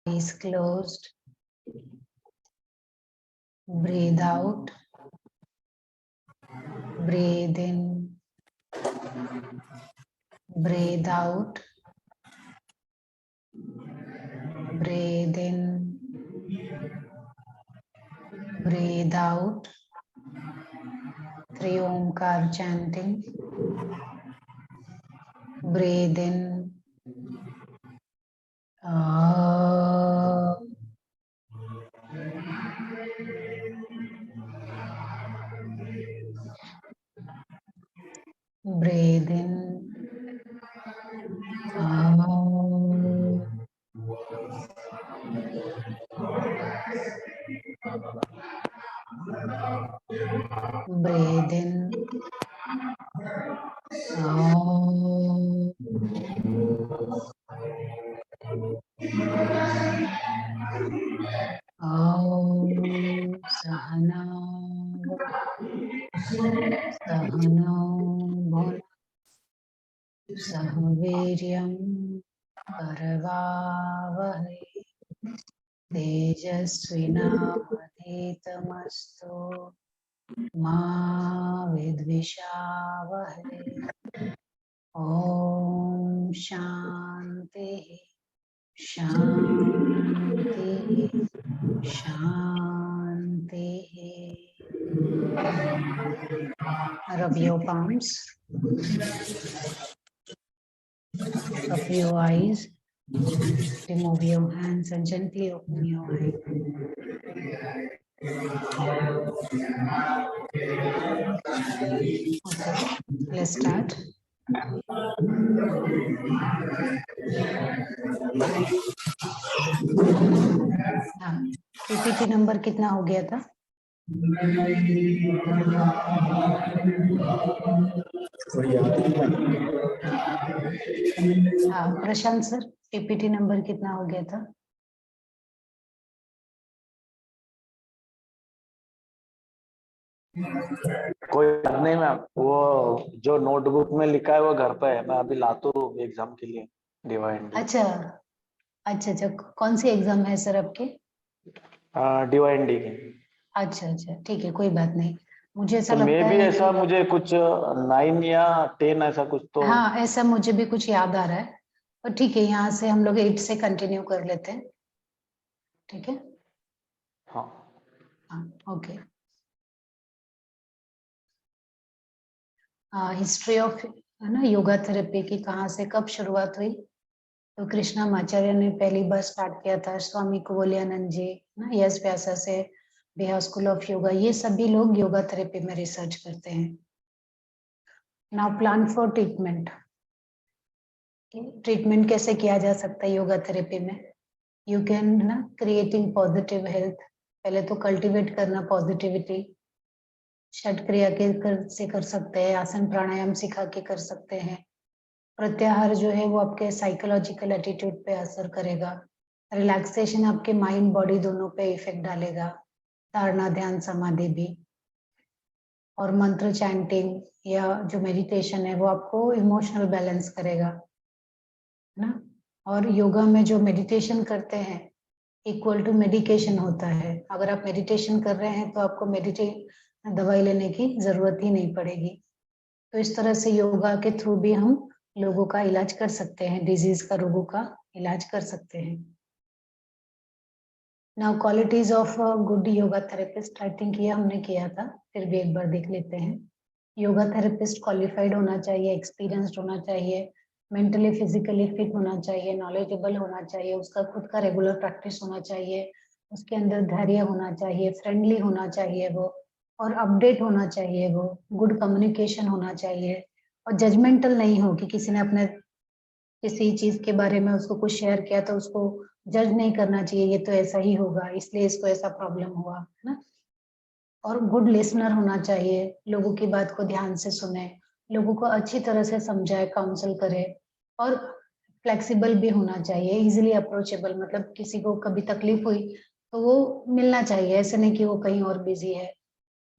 eyes closed. Breathe out. Breathe in. Breathe out. Breathe in. Breathe out. 3 Omkar chanting. Breathe in. Breathe in. Breathe in. Sahana Sahaviryam Karavavahai Tejasvinavadhitamastu Ma Vidvishavahai. Om Shanti Shanti Shanti. Rub your palms. Up your eyes, remove your hands and gently open your eyes. Okay, let's start. PPT number कितना हो गया था? हाँ प्रशांत sir, PPT number कितना हो गया था? कोई बात नहीं मैम, वो जो नोटबुक में लिखा है वो घर पे है, मैं अभी लाता हूँ एग्जाम के लिए। डिवाइन। अच्छा अच्छा अच्छा, कौन सी एग्जाम है सर आपके? डिवाइन डी की। अच्छा अच्छा ठीक है, कोई बात नहीं। मुझे ऐसा तो लगता मैं भी है ऐसा मुझे कुछ 9 या 10 ऐसा कुछ तो। हाँ ऐसा मुझे भी कुछ याद आ रहा है, पर ठीक है यहाँ से हम लोग 8 से कंटिन्यू कर लेते हैं, ठीक है? हाँ हाँ ओके। हिस्ट्री ऑफ है ना योगा थेरेपी की कहाँ से कब शुरुआत हुई? तो कृष्णामाचार्य ने पहली बार स्टार्ट किया था, स्वामी कुवलयानंद जी ना यस व्यासा से बिहार स्कूल ऑफ योगा, ये सभी लोग योगा थेरेपी में रिसर्च करते हैं। Now plan for treatment. Treatment कैसे किया जा सकता है योगा थेरेपी में? यू कैन ना क्रिएटिंग पॉजिटिव हेल्थ, पहले तो कल्टीवेट करना पॉजिटिविटी, षट क्रिया से कर सकते हैं, आसन प्राणायाम सिखा के कर सकते हैं। प्रत्याहार जो है वो आपके साइकोलॉजिकल एटीट्यूड पे असर करेगा। रिलैक्सेशन आपके माइंड बॉडी दोनों पे इफेक्ट डालेगा, धारणा ध्यान समाधि भी। और मंत्र चैंटिंग या जो मेडिटेशन है वो आपको इमोशनल बैलेंस करेगा, है ना? और योगा में जो मेडिटेशन करते हैं इक्वल टू मेडिकेशन होता है। अगर आप मेडिटेशन कर रहे हैं तो आपको दवाई लेने की जरूरत ही नहीं पड़ेगी। तो इस तरह से योगा के थ्रू भी हम लोगों का इलाज कर सकते हैं, डिजीज का, रोगों का इलाज कर सकते हैं। Now qualities of good yoga therapist, I think ये हमने किया था, फिर भी एक बार देख लेते हैं। योगा थेरेपिस्ट क्वालिफाइड होना चाहिए, एक्सपीरियंस्ड होना चाहिए, मेंटली फिजिकली फिट होना चाहिए, नॉलेजेबल होना चाहिए, उसका खुद का रेगुलर प्रैक्टिस होना चाहिए, उसके अंदर धैर्य होना चाहिए, फ्रेंडली होना चाहिए वो, और अपडेट होना चाहिए वो, गुड कम्युनिकेशन होना चाहिए, और जजमेंटल नहीं हो कि किसी ने अपने किसी चीज के बारे में उसको कुछ शेयर किया तो उसको जज नहीं करना चाहिए, ये तो ऐसा ही होगा इसलिए इसको ऐसा प्रॉब्लम हुआ, है ना? और गुड लिसनर होना चाहिए, लोगों की बात को ध्यान से सुने, लोगों को अच्छी तरह से समझाए, काउंसल करे, और फ्लेक्सिबल भी होना चाहिए, इजीली अप्रोचेबल, मतलब किसी को कभी तकलीफ हुई तो वो मिलना चाहिए, ऐसे नहीं कि वो कहीं और बिजी है।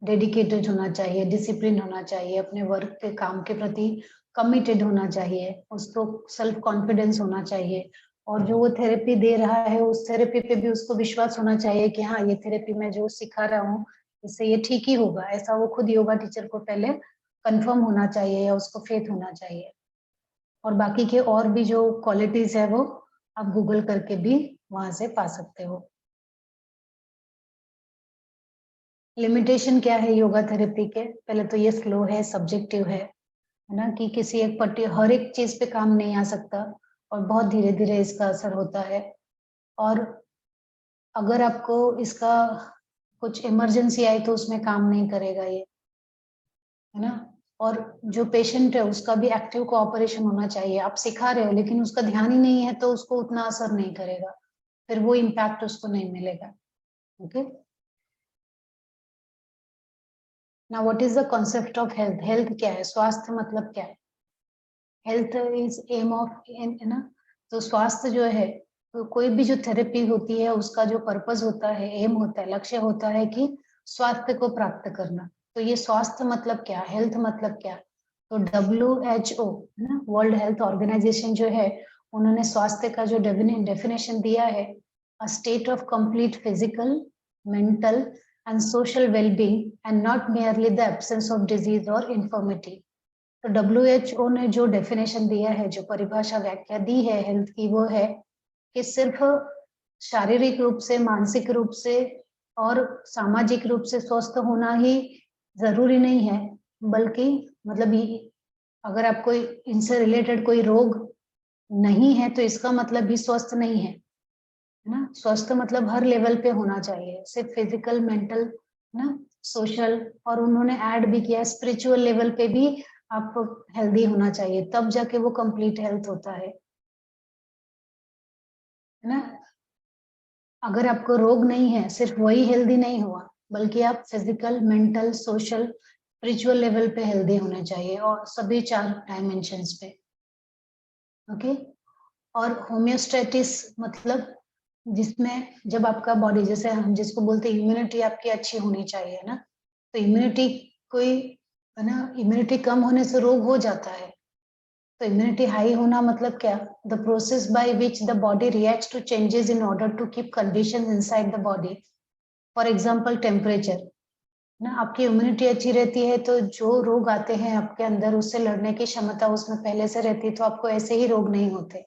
डेडिकेटेड होना चाहिए, डिसिप्लिन होना चाहिए, अपने वर्क के काम के प्रति कमिटेड होना चाहिए, उसको सेल्फ कॉन्फिडेंस होना चाहिए, और जो वो थेरेपी दे रहा है उस थेरेपी पे भी उसको विश्वास होना चाहिए कि हाँ ये थेरेपी मैं जो सिखा रहा हूँ इससे ये ठीक ही होगा, ऐसा वो खुद योगा टीचर को पहले कंफर्म होना चाहिए या उसको फेथ होना चाहिए। और बाकी के और भी जो क्वालिटीज है वो आप गूगल करके भी वहां से पा सकते हो। लिमिटेशन क्या है योगा थेरेपी के? पहले तो ये स्लो है, सब्जेक्टिव है ना, कि किसी एक हर एक चीज पे काम नहीं आ सकता और बहुत धीरे धीरे इसका असर होता है। और अगर आपको इसका कुछ इमरजेंसी आई तो उसमें काम नहीं करेगा ये, है ना। और जो पेशेंट है उसका भी एक्टिव कोऑपरेशन होना चाहिए। आप सिखा रहे हो लेकिन उसका ध्यान ही नहीं है तो उसको उतना असर नहीं करेगा, फिर वो इम्पैक्ट उसको नहीं मिलेगा। Okay, now what is the concept of health? Health क्या है? स्वास्थ्य मतलब क्या है? हेल्थ इज एम ऑफ, है ना। तो स्वास्थ्य जो है, तो कोई भी जो थेरेपी होती है उसका जो पर्पस होता है, एम होता है, लक्ष्य होता है कि स्वास्थ्य को प्राप्त करना। तो ये स्वास्थ्य मतलब क्या, हेल्थ मतलब क्या? तो WHO, है ना, वर्ल्ड हेल्थ ऑर्गेनाइजेशन जो है, उन्होंने स्वास्थ्य का जो डेफिनेशन दिया है, a state of complete physical, mental and social wellbeing and not merely the absence of disease और इन्फॉर्मिटी। तो WHO ने जो डेफिनेशन दिया है, जो परिभाषा व्याख्या दी है हेल्थ की, वो है कि सिर्फ शारीरिक रूप से, मानसिक रूप से और सामाजिक रूप से स्वस्थ होना ही जरूरी नहीं है, बल्कि मतलब अगर आपको इनसे रिलेटेड कोई रोग नहीं है तो इसका मतलब भी स्वस्थ नहीं है, है ना। स्वस्थ मतलब हर लेवल पे होना चाहिए, सिर्फ फिजिकल, मेंटल, ना, सोशल, और उन्होंने ऐड भी किया स्पिरिचुअल लेवल पे भी आपको हेल्दी होना चाहिए, तब जाके वो कंप्लीट हेल्थ होता है ना। अगर आपको रोग नहीं है, सिर्फ वही हेल्दी नहीं हुआ, बल्कि आप physical, mental, social, spiritual level पे हेल्दी होने चाहिए, और सभी 4 डायमेंशंस पे। ओके, और होम्योस्टेटिस मतलब जिसमें जब आपका बॉडी, जैसे हम जिसको बोलते हैं इम्यूनिटी आपकी अच्छी होनी चाहिए ना, तो इम्यूनिटी कोई, है ना, इम्यूनिटी कम होने से रोग हो जाता है। तो इम्यूनिटी हाई होना मतलब क्या? The process by which the body reacts to changes in order to keep conditions inside the body. For example temperature ना, आपकी इम्यूनिटी अच्छी रहती है तो जो रोग आते हैं आपके अंदर उससे लड़ने की क्षमता उसमें पहले से रहती है, तो आपको ऐसे ही रोग नहीं होते।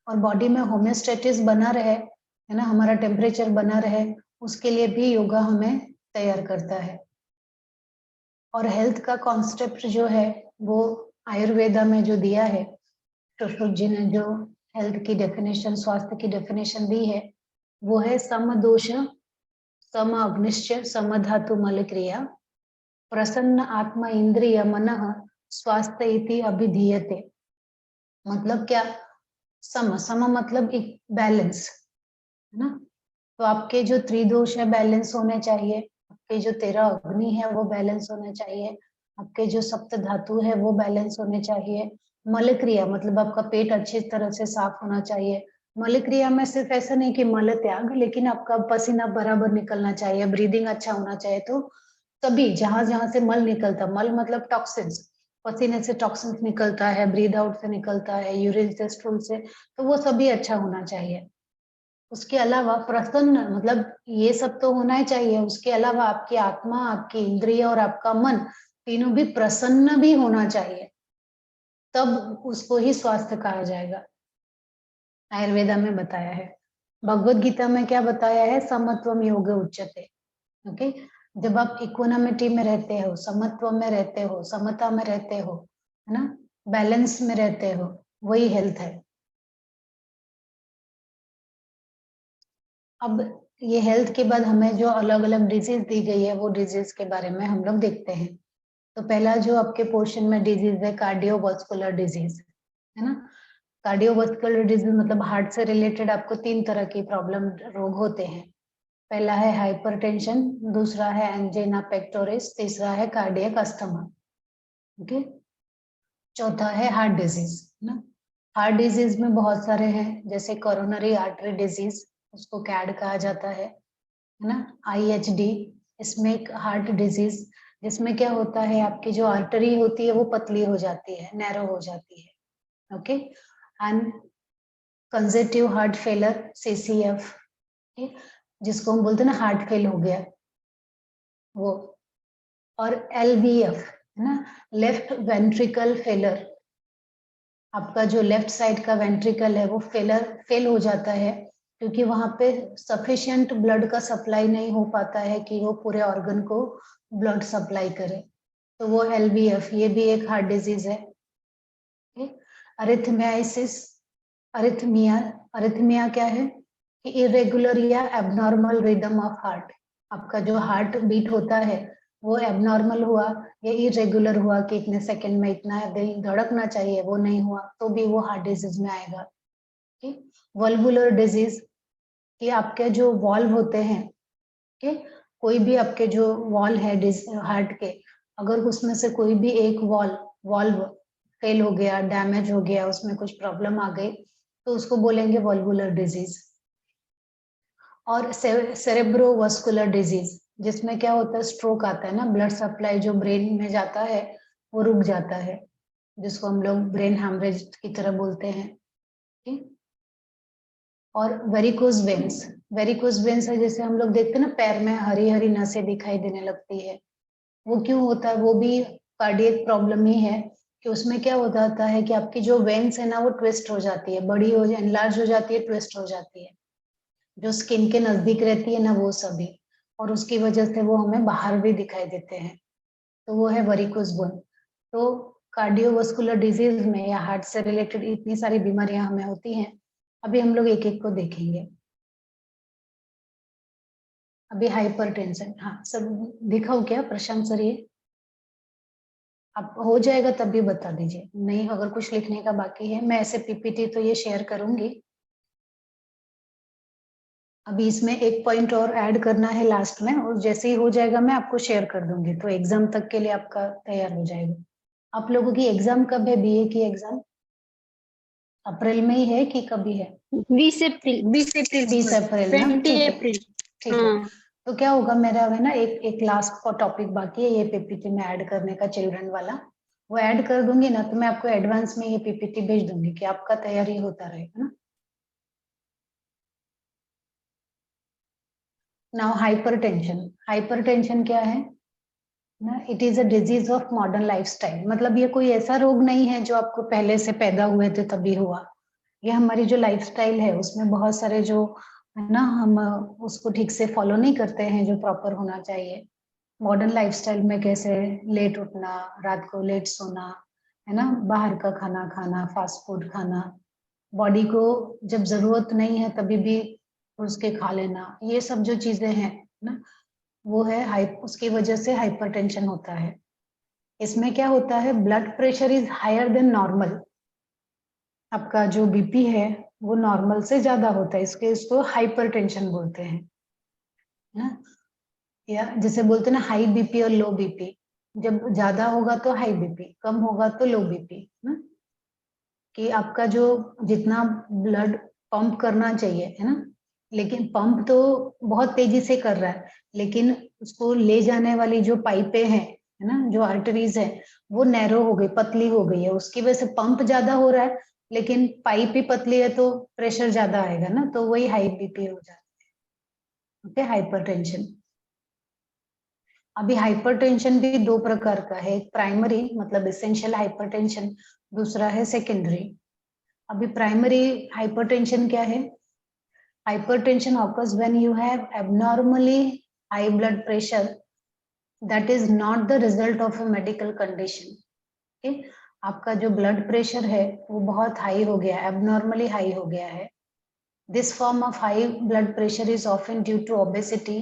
और बॉडी में होम्योस्टेटिस बना रहे, है ना, हमारा टेम्परेचर बना रहे, उसके लिए भी योगा हमें तैयार करता है। और हेल्थ का कॉन्सेप्ट जो है वो आयुर्वेदा में जो दिया है, सुश्रुत जी ने जो हेल्थ की डेफिनेशन, स्वास्थ्य की डेफिनेशन दी है, वो है सम दोष, सम अग्निश्च, सम धातु मल क्रिया, प्रसन्न आत्मा इंद्रिय मनः स्वास्थ्य इति अभिधीयते। मतलब क्या? सम, सम मतलब एक बैलेंस, है ना। तो आपके जो त्रिदोष है बैलेंस होने चाहिए, आपके जो 13 अग्नि है वो बैलेंस होने चाहिए, आपके जो सप्त धातु है वो बैलेंस होने चाहिए। मल क्रिया मतलब आपका पेट अच्छी तरह से साफ होना चाहिए। मल क्रिया में सिर्फ ऐसा नहीं कि मल त्याग, लेकिन आपका पसीना बराबर निकलना चाहिए, ब्रीदिंग अच्छा होना चाहिए। तो सभी जहां जहां से मल निकलता, मल मतलब टॉक्सिन्स, पसीने से टॉक्सिन्स निकलता है, ब्रीद आउट से निकलता है, यूरिन से, स्टूल से, तो वो सभी अच्छा होना चाहिए। उसके अलावा प्रसन्न मतलब ये सब तो होना ही चाहिए, उसके अलावा आपकी आत्मा, आपकी इंद्रिय और आपका मन तीनों भी प्रसन्न भी होना चाहिए, तब उसको ही स्वास्थ्य कहा जाएगा। आयुर्वेदा में बताया है। भगवत गीता में क्या बताया है? समत्वम योग उच्यते। ओके, जब आप इकोनॉमिटी में रहते हो, समत्व में रहते हो, समता में रहते हो, है ना, बैलेंस में रहते हो, वही हेल्थ है। अब ये हेल्थ के बाद हमें जो अलग अलग डिजीज दी गई है वो डिजीज के बारे में हम लोग देखते हैं। तो पहला जो आपके पोर्शन में डिजीज है कार्डियोवास्कुलर डिजीज, है ना। कार्डियोवास्कुलर डिजीज मतलब हार्ट से रिलेटेड आपको 3 तरह की प्रॉब्लम, रोग होते हैं। पहला है हाइपरटेंशन, दूसरा है एंजिना पेक्टोरिस, तीसरा है कार्डियक अस्थमा। ओके, चौथा है हार्ट डिजीज, है ना। हार्ट डिजीज में बहुत सारे हैं, जैसे कोरोनरी आर्टरी डिजीज, उसको कैड कहा जाता है ना। IHD, इसमें एक हार्ट डिजीज, जिसमें क्या होता है आपकी जो आर्टरी होती है वो पतली हो जाती है, नैरो हो जाती है। Okay, and कंजेटिव heart failure CCF, जिसको हम बोलते हैं ना हार्ट फेल हो गया वो, और LVF है ना, लेफ्ट वेंट्रिकल फेलर, आपका जो लेफ्ट साइड का वेंट्रिकल है वो फेल हो जाता है क्योंकि वहां पे सफिशिएंट ब्लड का सप्लाई नहीं हो पाता है कि वो पूरे ऑर्गन को ब्लड सप्लाई करे, तो वो LVF, ये भी एक हार्ट डिजीज है। अरिथमियासिस, अरिथमिया क्या है कि इरेगुलर या एबनॉर्मल रिदम ऑफ हार्ट, आपका जो हार्ट बीट होता है वो एबनॉर्मल हुआ या इरेगुलर हुआ कि इतने सेकंड में इतना दिल धड़कना चाहिए वो नहीं हुआ, तो भी वो हार्ट डिजीज में आएगा। वल्वुलर डिजीज, कि आपके जो वॉल्व होते हैं, कोई भी आपके जो वॉल है हार्ट के, अगर उसमें से कोई भी एक वॉल्व फेल हो गया, डैमेज हो गया, उसमें कुछ प्रॉब्लम आ गई, तो उसको बोलेंगे वल्वुलर डिजीज। और सेरेब्रोवास्कुलर डिजीज, जिसमें क्या होता है, स्ट्रोक आता है ना, ब्लड सप्लाई जो ब्रेन में जाता है वो रुक जाता है, जिसको हम लोग ब्रेन हैमरेज की तरह बोलते हैं। ठीक, और वेरिकोज वेन्स है, जैसे हम लोग देखते हैं ना पैर में हरी हरी नसें दिखाई देने लगती है, वो क्यों होता है, वो भी कार्डियक प्रॉब्लम ही है कि उसमें क्या हो जाता है कि आपकी जो वेन्स है ना वो ट्विस्ट हो जाती है, बड़ी हो एनलार्ज हो जाती है, ट्विस्ट हो जाती है, जो स्किन के नजदीक रहती है ना वो सभी, और उसकी वजह से वो हमें बाहर भी दिखाई देते हैं, तो वो है वेरिकोज वेन। तो कार्डियोवास्कुलर डिजीज में या हार्ट से रिलेटेड इतनी सारी बीमारियां हमें होती हैं, अभी हम लोग एक एक को देखेंगे। अभी हाइपरटेंशन, हाँ सब दिखाओ क्या प्रशांत सर, ये अब हो जाएगा तब भी बता दीजिए, नहीं अगर कुछ लिखने का बाकी है, मैं ऐसे पीपीटी तो ये शेयर करूंगी। अभी इसमें एक पॉइंट और ऐड करना है लास्ट में, और जैसे ही हो जाएगा मैं आपको शेयर कर दूंगी, तो एग्जाम तक के लिए आपका तैयार हो जाएगा। आप लोगों की एग्जाम कब है, बीए की एग्जाम अप्रैल में ही है कि कभी है? 20 अप्रैल 20 अप्रैल ना, 20 ठीक है अप्रैल। ठीक है। तो क्या होगा, मेरा है ना एक लास्ट टॉपिक बाकी है ये पीपीटी में ऐड करने का, चिल्ड्रन वाला, वो ऐड कर दूंगी ना, तो मैं आपको एडवांस में ये पीपीटी भेज दूंगी कि आपका तैयारी होता रहेगा ना। नाउ हाइपरटेंशन क्या है ना, it is a disease of modern lifestyle, मतलब ये कोई ऐसा रोग नहीं है जो आपको पहले से पैदा हुए थे तभी हुआ, ये हमारी जो लाइफस्टाइल है उसमें बहुत सारे जो है ना, हम उसको ठीक से फॉलो नहीं करते हैं जो प्रॉपर होना चाहिए। मॉडर्न लाइफस्टाइल में कैसे लेट उठना, रात को लेट सोना, है ना, बाहर का खाना खाना, फास्ट फूड खाना, बॉडी को जब जरूरत नहीं है तभी भी उसके खा लेना, ये सब जो चीजें हैं ना, वो है उसकी वजह से हाइपरटेंशन होता है। इसमें क्या होता है, blood pressure is higher than normal, आपका जो बीपी है वो नॉर्मल से ज्यादा होता है, इसको हाइपरटेंशन बोलते हैं ना, या जैसे बोलते हैं ना हाई बीपी और लो बीपी, जब ज्यादा होगा तो हाई बीपी, कम होगा तो लो बीपी ना, कि आपका जो जितना ब्लड पंप करना चाहिए है ना, लेकिन पंप तो बहुत तेजी से कर रहा है, लेकिन उसको ले जाने वाली जो पाइपें हैं है ना, जो आर्टरीज है वो नैरो हो गई, पतली हो गई है, उसकी वजह से पंप ज्यादा हो रहा है, लेकिन पाइप ही पतली है तो प्रेशर ज्यादा आएगा ना, तो वही हाई बीपी हो जाता है। Okay, hypertension. अभी हाइपरटेंशन भी दो प्रकार का है, एक प्राइमरी मतलब एसेंशियल हाइपरटेंशन, दूसरा है सेकेंडरी। अभी प्राइमरी हाइपरटेंशन क्या है, hypertension occurs when you have abnormally high blood pressure that is not the result of a medical condition। okay? आपका जो ब्लड प्रेशर है वो बहुत हाई हो गया, एबनॉर्मली हाई हो गया है। This form of high blood pressure is often due to obesity,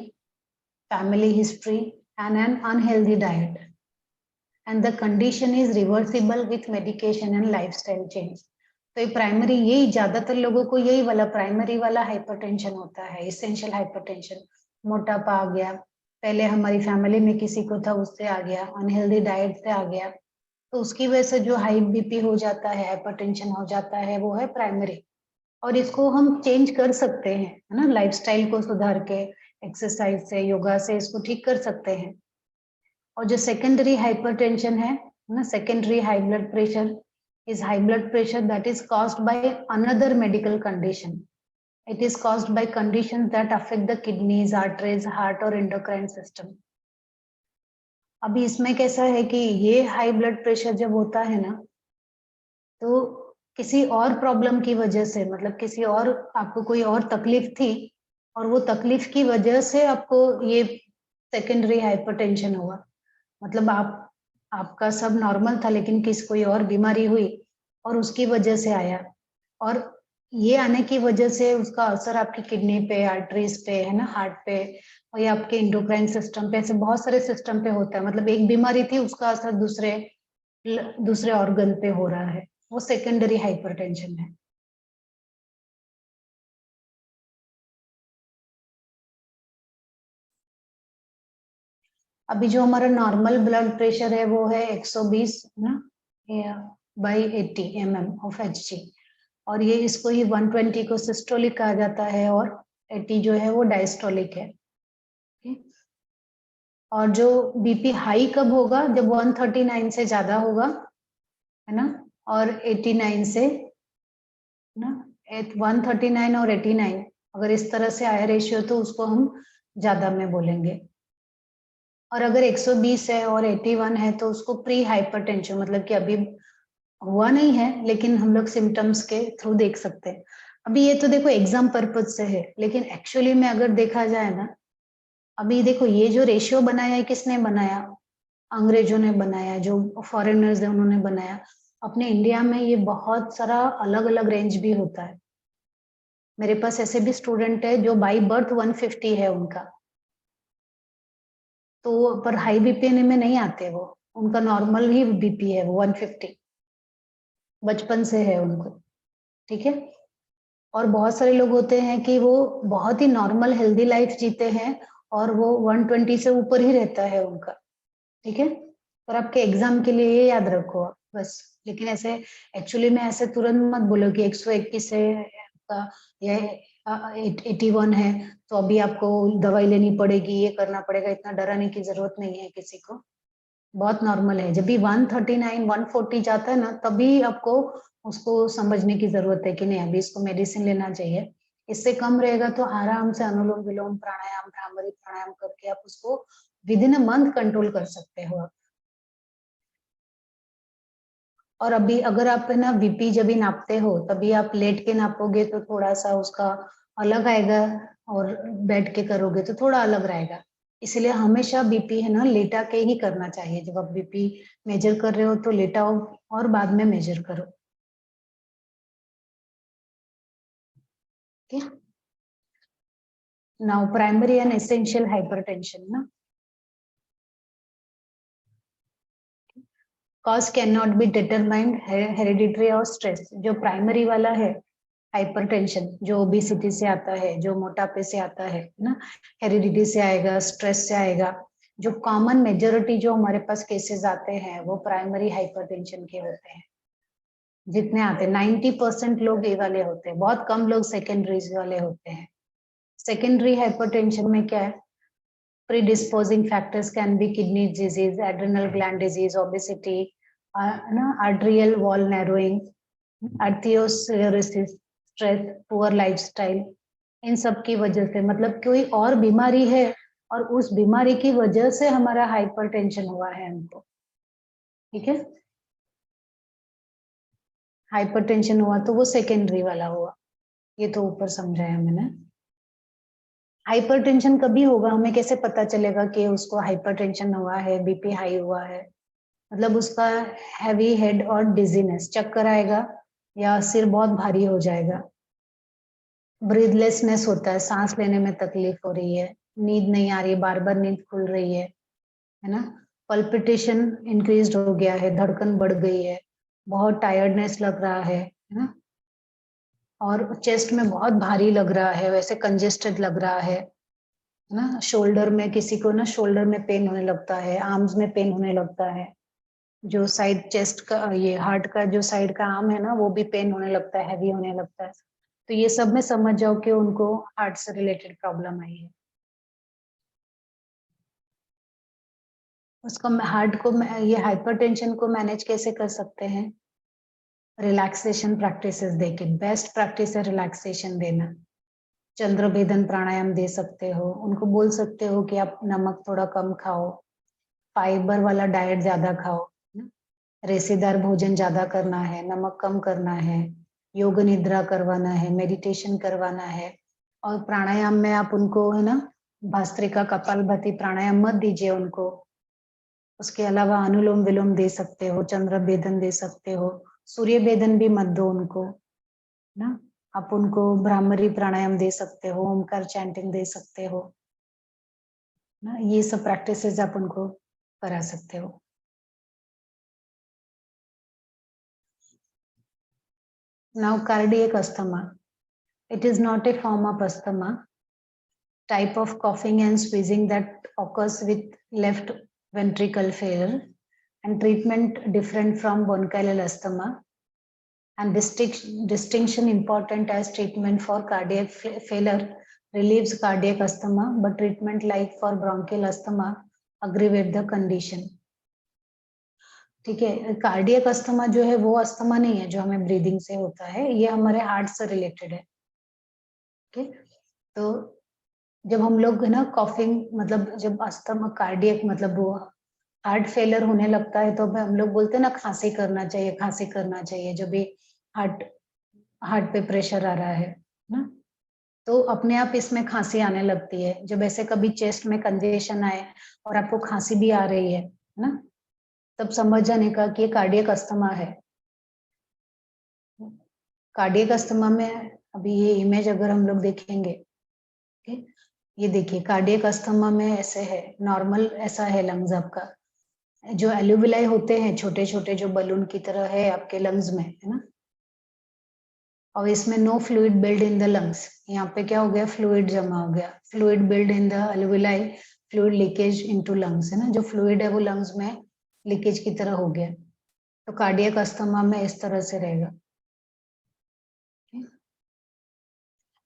family history and an unhealthy diet, and the condition is reversible with medication and lifestyle change. तो ये प्राइमरी, यही ज्यादातर लोगों को यही वाला प्राइमरी वाला हाइपरटेंशन होता है, एसेंशियल हाइपरटेंशन। मोटापा आ गया, पहले हमारी फैमिली में किसी को था उससे आ गया, अनहेल्दी डाइट से आ गया, तो उसकी वजह से जो हाई बीपी हो जाता है, हाइपरटेंशन हो जाता है, वो है प्राइमरी। और इसको हम चेंज कर सकते हैं है ना, लाइफस्टाइल को सुधार के, एक्सरसाइज से, योगा से इसको ठीक कर सकते हैं। और जो सेकेंडरी हाइपरटेंशन है ना, secondary high blood pressure, is high blood pressure that is caused by another medical condition. It is caused by conditions that affect the kidneys, arteries, heart or endocrine system. अभी इसमें कैसा है कि ये high blood pressure जब होता है ना, तो किसी और प्रॉब्लम की वजह से, मतलब किसी और आपको कोई और तकलीफ थी और वो तकलीफ की वजह से आपको ये सेकेंडरी हाइपरटेंशन हुआ। मतलब आपका सब नॉर्मल था लेकिन कोई और बीमारी हुई और उसकी वजह से आया, और ये आने की वजह से उसका असर आपकी किडनी पे, आर्टरीज पे, है ना, हार्ट पे, और ये आपके इंडोक्राइन सिस्टम पे, ऐसे बहुत सारे सिस्टम पे होता है। मतलब एक बीमारी थी, उसका असर दूसरे ऑर्गन पे हो रहा है, वो सेकेंडरी हाइपरटेंशन है। अभी जो हमारा नॉर्मल ब्लड प्रेशर है वो है 120 ना बाई 80 mm ऑफ Hg, और ये इसको ही 120 को सिस्टोलिक कहा जाता है और 80 जो है वो डायस्टोलिक है। और जो बीपी हाई कब होगा? जब 139 से ज्यादा होगा, है ना, और 89 से ना, 139 और 89 अगर इस तरह से आया रेशियो तो उसको हम ज्यादा में बोलेंगे। और अगर 120 है और 81 है तो उसको प्री हाइपरटेंशन, मतलब कि अभी हुआ नहीं है लेकिन हम लोग सिम्टम्स के थ्रू देख सकते हैं। अभी ये तो देखो एग्जाम पर्पज से है, लेकिन एक्चुअली में अगर देखा जाए ना, अभी देखो ये जो रेशियो बनाया है किसने बनाया? अंग्रेजों ने बनाया, जो फॉरेनर्स है उन्होंने बनाया। अपने इंडिया में ये बहुत सारा अलग अलग रेंज भी होता है। मेरे पास ऐसे भी स्टूडेंट है जो बाई बर्थ 150 है उनका, तो पर हाई बीपी में नहीं आते, वो उनका नॉर्मल ही बीपी है, वो 150 बचपन से है उनको, ठीक है। और बहुत सारे लोग होते हैं कि वो बहुत ही नॉर्मल हेल्दी लाइफ जीते हैं और वो 120 से ऊपर ही रहता है उनका, ठीक है। पर आपके एग्जाम के लिए ये याद रखो आप बस। लेकिन ऐसे एक्चुअली में ऐसे तुरंत मत बोलो कि 121 से आपका ये 81 है तो अभी आपको दवाई लेनी पड़ेगी, ये करना पड़ेगा। इतना डराने की जरूरत नहीं है किसी को, बहुत नॉर्मल है। जब भी 139 140 जाता है ना, तभी आपको उसको समझने की जरूरत है कि नहीं अभी इसको मेडिसिन लेना चाहिए। इससे कम रहेगा तो आराम से अनुलोम विलोम प्राणायाम, भ्रामरी प्राणायाम करके आप उसको with in a month control कर सकते हो आप। और अभी अगर आप है ना बीपी जब भी नापते हो तभी आप लेट के नापोगे तो थोड़ा सा उसका अलग आएगा, और बैठ के करोगे तो थोड़ा अलग रहेगा। इसलिए हमेशा बीपी है ना लेटा के ही करना चाहिए। जब आप बीपी मेजर कर रहे हो तो लेटाओ और बाद में मेजर करो, ठीक है। Now primary and essential hypertension ना, cause can not be determined, hereditary और स्ट्रेस। जो प्राइमरी वाला है हाइपरटेंशन, जो ओबेसिटी से आता है, जो मोटापे से आता है ना, हेरिडिटी से आएगा, स्ट्रेस से आएगा। जो कॉमन मेजोरिटी जो हमारे पास केसेस आते हैं वो प्राइमरी हाइपरटेंशन के होते हैं। जितने आते हैं 90% लोग ए वाले होते हैं, बहुत कम लोग सेकेंडरी वाले होते हैं। सेकेंडरी हाइपरटेंशन में क्या है? predisposing factors can be kidney disease, adrenal gland disease, obesity, arterial wall narrowing, arteriosclerosis, stress, poor lifestyle। इन सब की वजह से, मतलब कोई और बीमारी है और उस बीमारी की वजह से हमारा हाइपरटेंशन हुआ है हमको, ठीक है। हाइपरटेंशन हुआ तो वो सेकेंडरी वाला हुआ, ये तो ऊपर समझाया मैंने। हाइपरटेंशन कभी होगा, हमें कैसे पता चलेगा कि उसको हाइपरटेंशन हुआ है, बीपी हाई हुआ है? मतलब उसका हैवी हेड और डिजीनेस, चक्कर आएगा या सिर बहुत भारी हो जाएगा, ब्रीदलेसनेस होता है, सांस लेने में तकलीफ हो रही है, नींद नहीं आ रही, बार बार नींद खुल रही है ना, पल्पिटेशन इंक्रीज हो गया है, धड़कन बढ़ गई है, बहुत टायर्डनेस लग रहा है ना, और चेस्ट में बहुत भारी लग रहा है, वैसे कंजेस्टेड लग रहा है ना। शोल्डर में किसी को ना शोल्डर में पेन होने लगता है, आर्म्स में पेन होने लगता है, जो साइड चेस्ट का, ये हार्ट का जो साइड का आर्म है ना वो भी पेन होने लगता है, हैवी होने लगता है। तो ये सब में समझ जाओ कि उनको हार्ट से रिलेटेड प्रॉब्लम आई है। उसको हार्ट को, ये हाइपरटेंशन को मैनेज कैसे कर सकते हैं? रिलैक्सेशन प्रैक्टिसेस देके बेस्ट प्रैक्टिस है रिलैक्सेशन देना। चंद्र भेदन प्राणायाम दे सकते हो, उनको बोल सकते हो कि आप नमक थोड़ा कम खाओ, फाइबर वाला डाइट ज्यादा खाओ, रेशेदार भोजन ज्यादा करना है, नमक कम करना है, योग निद्रा करवाना है, मेडिटेशन करवाना है। और प्राणायाम में आप उनको है ना भस्त्रिका कपालभाति प्राणायाम मत दीजिए उनको। उसके अलावा अनुलोम विलोम दे सकते हो, चंद्र भेदन दे सकते हो, सूर्य भेदन भी मत दो उनको ना। आप उनको भ्रामरी प्राणायाम दे सकते हो, ओमकार चैंटिंग दे सकते हो ना। ये सब प्रैक्टिसेस आप उनको करा सकते हो। Now cardiac asthma. It is not a form of asthma, type of coughing and squeezing that occurs with left ventricle failure, and treatment different from bronchial asthma, and distinction important as treatment for cardiac failure relieves cardiac asthma, but treatment like for bronchial asthma aggravate the condition. ठीक है, cardiac asthma जो है वो asthma नहीं है जो हमें breathing से होता है, ये हमारे हार्ट से रिलेटेड है। ठीक, तो जब हम लोग है ना कॉफिंग मतलब जब अस्थमा कार्डियक मतलब वो हार्ट फेलियर होने लगता है तो हम लोग बोलते हैं ना खांसी करना चाहिए, खांसी करना चाहिए जब भी हार्ट हार्ट पे प्रेशर आ रहा है ना, तो अपने आप इसमें खांसी आने लगती है। जब ऐसे कभी चेस्ट में कंजेशन आए और आपको खांसी भी आ रही है ना, तब समझ जाने का कि ये कार्डियक अस्थमा है। कार्डियक अस्थमा में अभी ये इमेज अगर हम लोग देखेंगे, ये देखिए कार्डियक अस्थमा में ऐसे है, नॉर्मल ऐसा है लंग्स आपका, जो एल्यूविलाई होते हैं छोटे छोटे जो बलून की तरह है आपके लंग्स में है ना, और इसमें no fluid build in the lungs. यहाँ पे क्या हो गया, फ्लूइड जमा हो गया, fluid build in the alveoli, fluid leakage into lungs है ना, जो फ्लूइड है वो लंग्स में लीकेज की तरह हो गया। तो कार्डियक अस्थमा में इस तरह से रहेगा।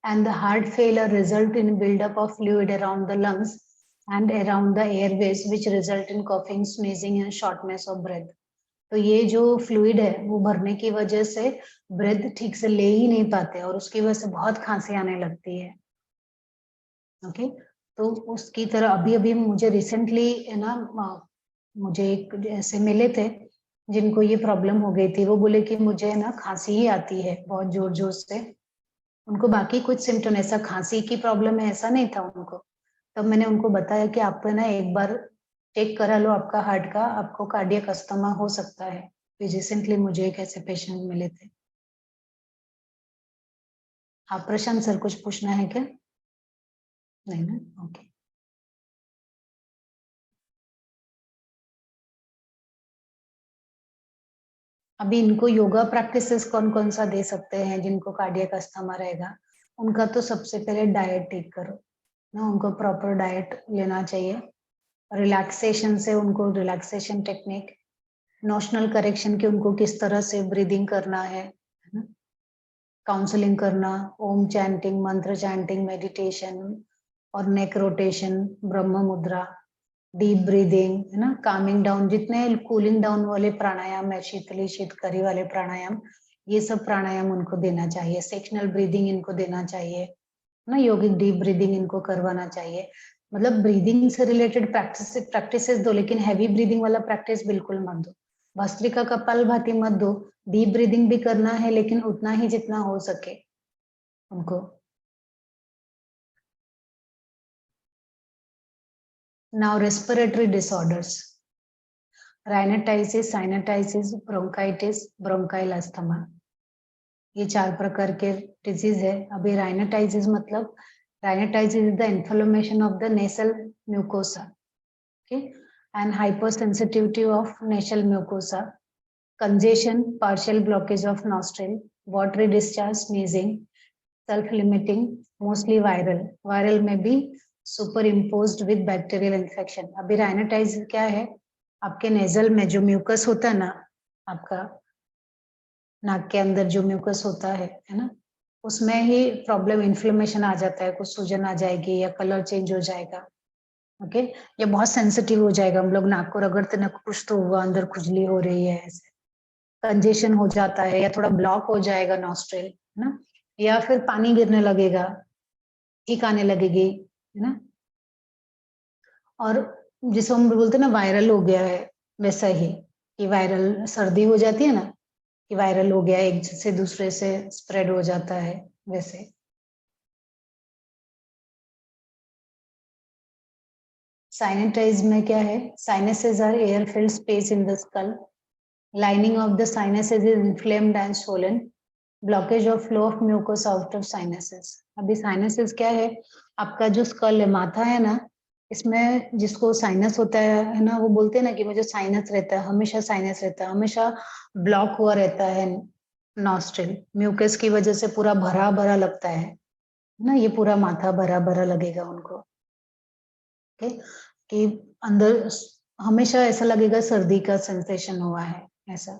And the heart failure result in buildup of fluid around the lungs and around the airways, which result in coughing, sneezing and shortness of breath. तो ये जो फ्लूइड है वो भरने की वजह से ब्रेथ ठीक से ले ही नहीं पाते और उसकी वजह से बहुत खांसी आने लगती है। ओके, तो उसकी तरह अभी अभी मुझे रिसेंटली है ना, मुझे एक ऐसे मिले थे जिनको ये प्रॉब्लम हो गई थी। वो बोले कि मुझे ना खांसी ही आती है बहुत जोर जोर से, उनको बाकी कुछ सिम्टम ऐसा खांसी की प्रॉब्लम है ऐसा नहीं था उनको। तब मैंने उनको बताया कि आप ना एक बार चेक करा लो आपका हार्ट का, आपको कार्डियक अस्थमा हो सकता है। रिसेंटली मुझे एक ऐसे पेशेंट मिले थे। आप प्रशांत सर कुछ पूछना है क्या? नहीं ना, ओके। अभी इनको योगा प्रैक्टिसेस कौन कौन सा दे सकते हैं जिनको कार्डियक अस्थमा रहेगा? उनका तो सबसे पहले डाइट ठीक करो ना, उनको प्रॉपर डाइट लेना चाहिए। रिलैक्सेशन से उनको रिलैक्सेशन टेक्निक, नोशनल करेक्शन की उनको किस तरह से ब्रीदिंग करना है ना, काउंसलिंग करना, ओम चैंटिंग, मंत्र चैंटिंग, मेडिटेशन और नेक रोटेशन, ब्रह्म मुद्रा, डीप ब्रीदिंग है ना, कामिंग डाउन, जितने कूलिंग डाउन वाले प्राणायाम है, शीतली शीतकरी वाले प्राणायाम, ये सब प्राणायाम उनको देना चाहिए। सेक्शनल ब्रीदिंग इनको देना चाहिए ना, योगिक डीप ब्रीदिंग इनको करवाना चाहिए। मतलब ब्रीदिंग से रिलेटेड प्रैक्टिसेस दो, लेकिन हैवी ब्रीदिंग वाला प्रैक्टिस बिल्कुल मत दो। भस्त्रिका कपालभाति मत दो, डीप ब्रीदिंग भी करना है लेकिन उतना ही जितना हो सके उनको। Now respiratory disorders, rhinitis, sinusitis, bronchitis, bronchial asthma, ये 4 प्रकार के डिजीज है। अभी राइनाइटिस मतलब rhinitis is the inflammation of the nasal mucosa, okay, and hypersensitivity of nasal mucosa, congestion, partial blockage of nostril, watery discharge, sneezing, self-limiting, mostly viral. Viral में भी superimposed with bacterial infection. अभी rhinitis क्या है, आपके nasal में जो mucus होता है ना, आपका नाक के अंदर जो म्यूकस होता है ना, उसमें ही प्रॉब्लम इन्फ्लेमेशन आ जाता है, कुछ सूजन आ जाएगी या कलर चेंज हो जाएगा। ओके, ये बहुत सेंसिटिव हो जाएगा, हम लोग नाक को रगड़ते ना कुछ तो हुआ, अंदर खुजली हो रही है ऐसे। कंजेशन हो जाता है या थोड़ा ब्लॉक हो जाएगा नॉस्ट्रिल, है ना, या फिर पानी गिरने लगेगा, छींक आने लगेगी, है ना। और जिसको हम बोलते हैं ना वायरल हो गया है, वैसा ही कि वायरल सर्दी हो जाती है ना, कि वायरल हो गया, एक से दूसरे से स्प्रेड हो जाता है, वैसे। साइनेटाइज में क्या है, sinuses are air filled space in the skull, lining of the sinuses is inflamed and swollen, blockage of flow of mucus out of sinuses। अभी साइनसेस क्या है, आपका जो स्कल है, माथा है ना, इसमें जिसको साइनस होता है ना, वो बोलते हैं ना कि मुझे साइनस रहता है, हमेशा साइनस रहता है, हमेशा ब्लॉक हुआ रहता है नॉस्ट्रिल, म्यूकस की वजह से पूरा भरा भरा लगता है ना, ये पूरा माथा भरा भरा लगेगा उनको, ओके, कि अंदर हमेशा ऐसा लगेगा सर्दी का सेंसेशन हुआ है, ऐसा।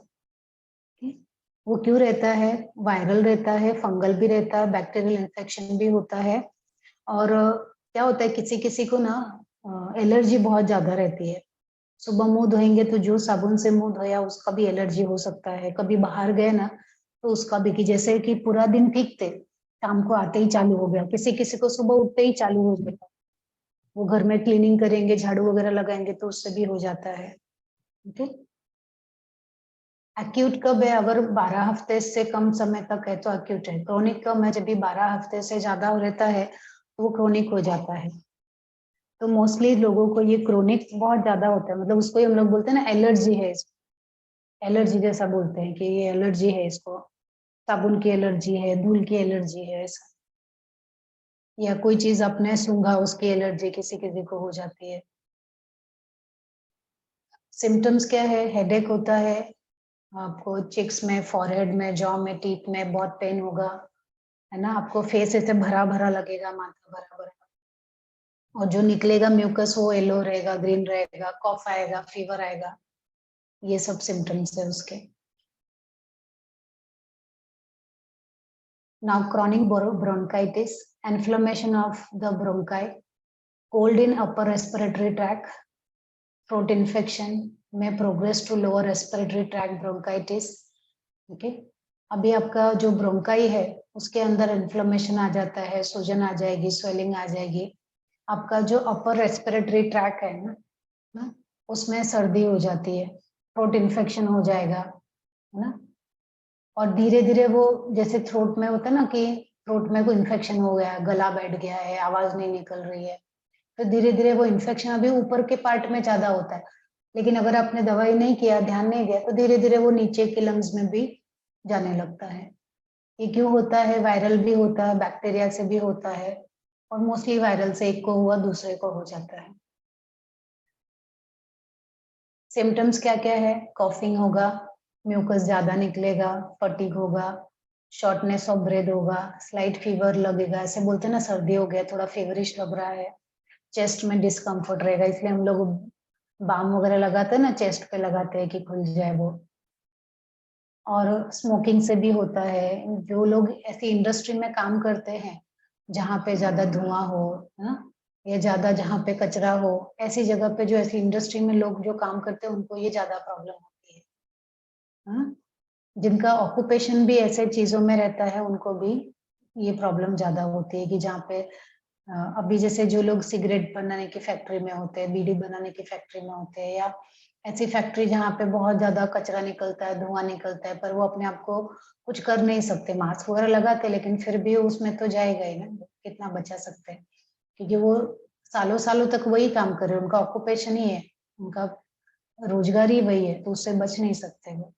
वो क्यों रहता है, वायरल रहता है, फंगल भी रहता है, बैक्टीरियल इन्फेक्शन भी होता है। और क्या होता है, किसी किसी को ना एलर्जी बहुत ज्यादा रहती है, सुबह मुंह धोएंगे तो जो साबुन से मुंह धोया उसका भी एलर्जी हो सकता है, कभी बाहर गए ना तो उसका भी, कि जैसे कि पूरा दिन ठीक थे, शाम को आते ही चालू हो गया, किसी किसी को सुबह उठते ही चालू हो गया, वो घर में क्लीनिंग करेंगे, झाड़ू वगैरह लगाएंगे तो उससे भी हो जाता है, ठीक। एक्यूट कब है, अगर 12 हफ्ते से कम समय तक है तो एक्यूट है। क्रोनिक कब है, जब भी 12 हफ्ते से ज्यादा रहता है तो वो क्रोनिक हो जाता है। तो मोस्टली लोगों को ये क्रोनिक बहुत ज्यादा होता है, मतलब उसको ही हम लोग बोलते हैं ना एलर्जी है, एलर्जी जैसा बोलते हैं कि ये एलर्जी है, इसको साबुन की एलर्जी है, धूल की एलर्जी है, ऐसा, या कोई चीज अपने सूंघा उसकी एलर्जी किसी किसी को हो जाती है। सिम्टम्स क्या है, हेडेक होता है आपको, चिक्स में, फॉरहेड में, जॉ में, टीथ में बहुत पेन होगा, है ना, आपको फेस ऐसे भरा भरा लगेगा, माथा भरा भरा, और जो निकलेगा म्यूकस वो येलो रहेगा, ग्रीन रहेगा, कॉफ आएगा, फीवर आएगा, ये सब सिम्टम्स है उसके। Now chronic bronchitis, inflammation of the bronchi, cold in upper respiratory tract, throat infection में progress to lower respiratory tract bronchitis, okay. अभी आपका जो ब्रोंकाई है उसके अंदर इन्फ्लेमेशन आ जाता है, सूजन आ जाएगी, स्वेलिंग आ जाएगी, आपका जो अपर रेस्पिरेटरी ट्रैक है ना, उसमें सर्दी हो जाती है, थ्रोट इन्फेक्शन हो जाएगा, है ना। और धीरे धीरे वो, जैसे थ्रोट में होता है ना कि थ्रोट में कोई इन्फेक्शन हो गया है, गला बैठ गया है, आवाज नहीं निकल रही है, तो धीरे धीरे वो इन्फेक्शन अभी ऊपर के पार्ट में ज्यादा होता है, लेकिन अगर आपने दवाई नहीं किया, ध्यान नहीं दिया, तो धीरे धीरे वो नीचे के लंग्स में भी जाने लगता है। ये क्यों होता है, वायरल भी होता है, बैक्टीरिया से भी होता है, और मोस्टली वायरल से एक को हुआ दूसरे को हो जाता है। सिम्टम्स क्या क्या है, कॉफिंग होगा, म्यूकस ज्यादा निकलेगा, फटीग होगा, शॉर्टनेस ऑफ ब्रेथ होगा, स्लाइट फीवर लगेगा, ऐसे बोलते हैं ना सर्दी हो गया, थोड़ा फेवरिश लग रहा है, चेस्ट में डिस्कम्फर्ट रहेगा, इसलिए हम लोग बाम वगैरह लगाते हैं ना, चेस्ट पे लगाते हैं कि खुल जाए वो। और स्मोकिंग से भी होता है, जो लोग ऐसी इंडस्ट्री में काम करते हैं जहाँ पे ज्यादा धुआं हो, है ना, या ज्यादा जहाँ पे कचरा हो, ऐसी जगह पे, जो ऐसी इंडस्ट्री में लोग जो काम करते हैं उनको ये ज्यादा प्रॉब्लम होती है, हाँ? जिनका ऑक्यूपेशन भी ऐसे चीजों में रहता है उनको भी ये प्रॉब्लम ज्यादा होती है, कि जहाँ पे अभी जैसे जो लोग सिगरेट बनाने की फैक्ट्री में होते हैं, बीड़ी बनाने की फैक्ट्री में होते हैं, या ऐसी फैक्ट्री जहाँ पे बहुत ज्यादा कचरा निकलता है, धुआं निकलता है, पर वो अपने आप को कुछ कर नहीं सकते, मास्क वगैरह लगाते, लेकिन फिर भी उसमें तो जाएगा ही ना, कितना बचा सकते हैं, क्योंकि वो सालों सालों तक वही काम कर रहे हैं, उनका ऑक्यूपेशन ही है, उनका रोजगार ही वही है, तो उससे बच नहीं सकते वो।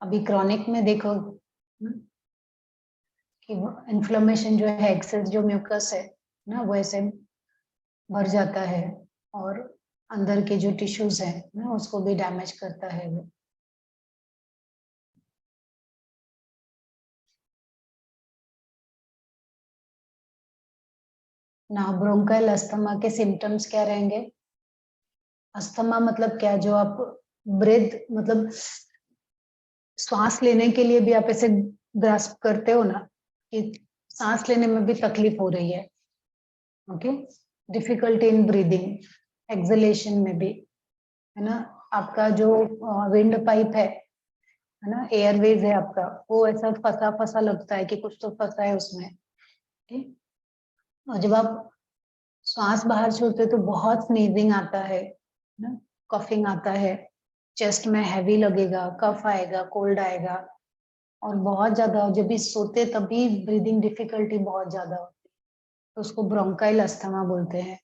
अभी क्रॉनिक में देखो कि इन्फ्लेमेशन जो है, एक्सेस जो म्यूकस है ना, वो ऐसे भर जाता है, और अंदर के जो टिश्यूज है ना उसको भी डैमेज करता है वो। ना ब्रोंकाइल अस्थमा के सिम्टम्स क्या रहेंगे, अस्थमा मतलब क्या, जो आप ब्रेथ मतलब श्वास लेने के लिए भी आप ऐसे ग्रास्प करते हो ना कि सांस लेने में भी तकलीफ हो रही है, okay, difficulty in breathing, acceleration में भी, है ना, आपका जो विंड पाइप है ना, एयरवेज है आपका, वो ऐसा फंसा फंसा लगता है कि कुछ तो फंसा है उसमें, ठीक। और जब आप श्वास बाहर छोड़ते तो बहुत स्नीजिंग आता है ना, कफिंग आता है, चेस्ट में हैवी लगेगा, कफ आएगा, कोल्ड आएगा, और बहुत ज्यादा जब भी सोते तभी ब्रीदिंग डिफिकल्टी बहुत ज्यादा होती है, तो उसको ब्रोंकाइल अस्थमा बोलते हैं।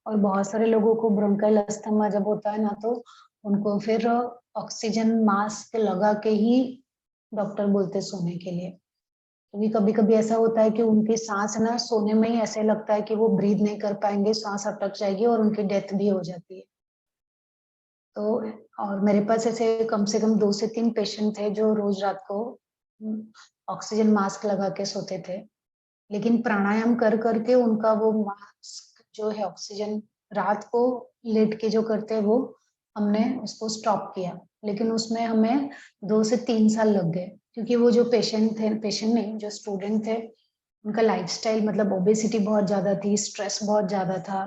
और बहुत सारे लोगों को ब्रोंकाइल अस्थमा जब होता है ना, तो उनको फिर ऑक्सीजन मास्क लगा के ही डॉक्टर बोलते सोने के लिए, क्योंकि कभी कभी ऐसा होता है कि उनकी सांस ना सोने में ही ऐसे लगता है कि वो ब्रीद नहीं कर पाएंगे, सांस अटक जाएगी और उनकी डेथ भी हो जाती है। तो और मेरे पास ऐसे कम से कम 2 से 3 पेशेंट थे जो रोज रात को ऑक्सीजन मास्क लगा के सोते थे, लेकिन प्राणायाम कर करके उनका वो मास्क जो है ऑक्सीजन रात को लेट के जो करते हैं वो हमने उसको स्टॉप किया, लेकिन उसमें हमें 2 से 3 साल लग गए, क्योंकि वो जो पेशेंट नहीं, जो स्टूडेंट थे, उनका लाइफस्टाइल मतलब ओबेसिटी बहुत ज्यादा थी, स्ट्रेस बहुत ज्यादा था,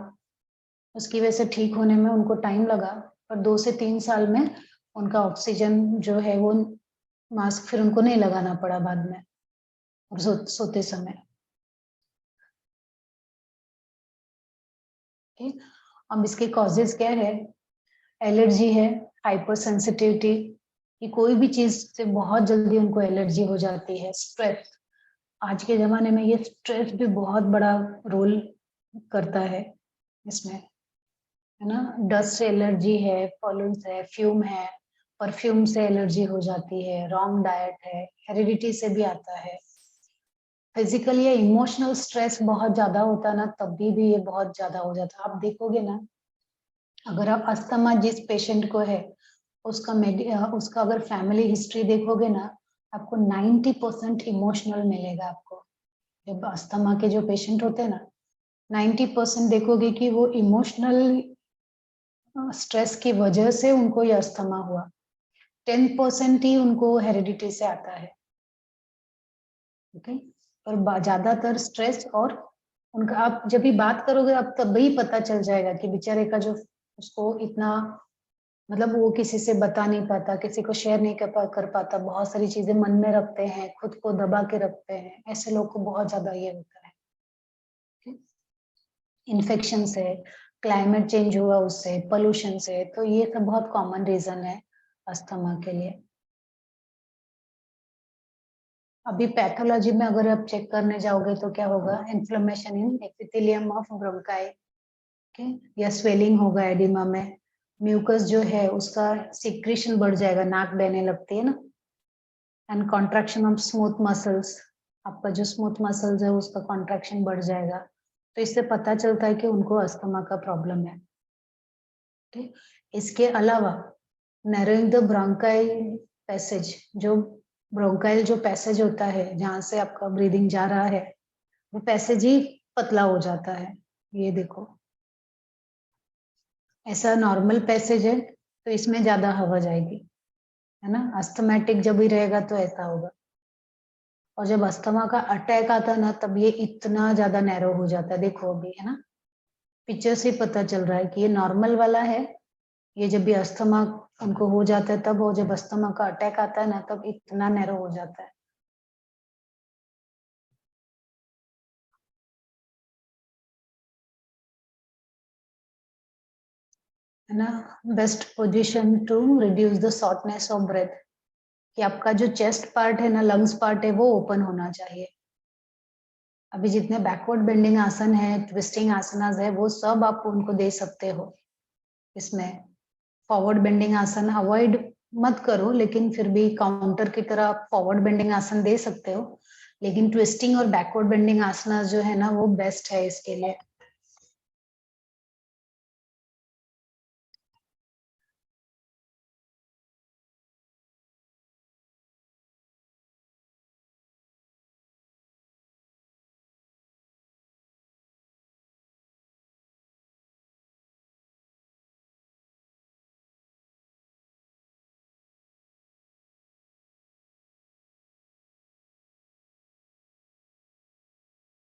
उसकी वजह से ठीक होने में उनको टाइम लगा, पर 2 से 3 साल में उनका ऑक्सीजन जो है वो मास्क फिर उनको नहीं लगाना पड़ा बाद में, और सोते समय। ठीक, अब इसके कॉजेज क्या है, एलर्जी है, हाइपर सेंसिटिविटी, कि कोई भी चीज से बहुत जल्दी उनको एलर्जी हो जाती है, स्ट्रेस, आज के जमाने में ये स्ट्रेस भी बहुत बड़ा रोल करता है इसमें, है ना, डस्ट से एलर्जी है, पॉल्यून है, फ्यूम है, परफ्यूम से एलर्जी हो जाती है, रॉन्ग डाइट है, हेरिडिटी से भी आता है, फिजिकल या इमोशनल स्ट्रेस बहुत ज्यादा होता है ना, तभी भी ये बहुत ज्यादा हो जाता है। आप देखोगे ना, अगर आप अस्थमा जिस पेशेंट को है उसका अगर फैमिली हिस्ट्री देखोगे ना, आपको 90% इमोशनल मिलेगा आपको। जब अस्थमा के जो पेशेंट होते हैं ना, 90% देखोगे कि वो इमोशनल स्ट्रेस की वजह से उनको ये अस्थमा हुआ, 10% ही उनको हेरिडिटी से आता है, ओके। और ज्यादातर स्ट्रेस, और उनका आप जब भी बात करोगे आप तभी पता चल जाएगा कि बेचारे का जो उसको इतना मतलब वो किसी से बता नहीं पाता, किसी को शेयर नहीं कर पाता, बहुत सारी चीजें मन में रखते हैं, खुद को दबा के रखते हैं, ऐसे लोग को बहुत ज्यादा ये होता है। इन्फेक्शन से, क्लाइमेट चेंज हुआ उससे, पोल्यूशन से, तो ये सब बहुत कॉमन रीजन है अस्थमा के लिए। अभी पैथोलॉजी में अगर आप चेक करने जाओगे तो क्या होगा, inflammation in epithelium of bronchi, okay, या स्वेलिंग होगा एडिमा में, म्यूकस जो है उसका सिक्रीशन बढ़ जाएगा, नाक बहने लगती है ना, and contraction of smooth muscles, आपका जो स्मूथ मसल्स है उसका कॉन्ट्रैक्शन बढ़ जाएगा, तो इससे पता चलता है कि उनको अस्थमा का प्रॉब्लम है। ठीक, इसके अलावा नैरोइंग द ब्रोंकाई पैसेज, जो ब्रोंकाइल जो पैसेज होता है जहां से आपका ब्रीदिंग जा रहा है, वो पैसेज ही पतला हो जाता है, ये देखो, ऐसा नॉर्मल पैसेज है तो इसमें ज्यादा हवा जाएगी, है ना, अस्थमैटिक जब भी रहेगा तो ऐसा होगा, और जब अस्थमा का अटैक आता है ना तब ये इतना ज्यादा नैरो हो जाता है, देखो अभी, है ना, पिक्चर से पता चल रहा है कि ये नॉर्मल वाला है, ये जब भी अस्थमा उनको हो जाता है तब, वो जब अस्थमा का अटैक आता है ना तब इतना नैरो हो जाता है ना। Best position to reduce the shortness of breath, कि आपका जो चेस्ट पार्ट है ना, लंग्स पार्ट है, वो ओपन होना चाहिए। अभी जितने बैकवर्ड बेंडिंग आसन है, ट्विस्टिंग आसनास है, वो सब आप उनको दे सकते हो इसमें। फॉरवर्ड बेंडिंग आसन अवॉइड मत करो, लेकिन फिर भी काउंटर की तरह आप फॉरवर्ड बेंडिंग आसन दे सकते हो, लेकिन ट्विस्टिंग और बैकवर्ड बेंडिंग आसनास जो है ना वो बेस्ट है इसके लिए।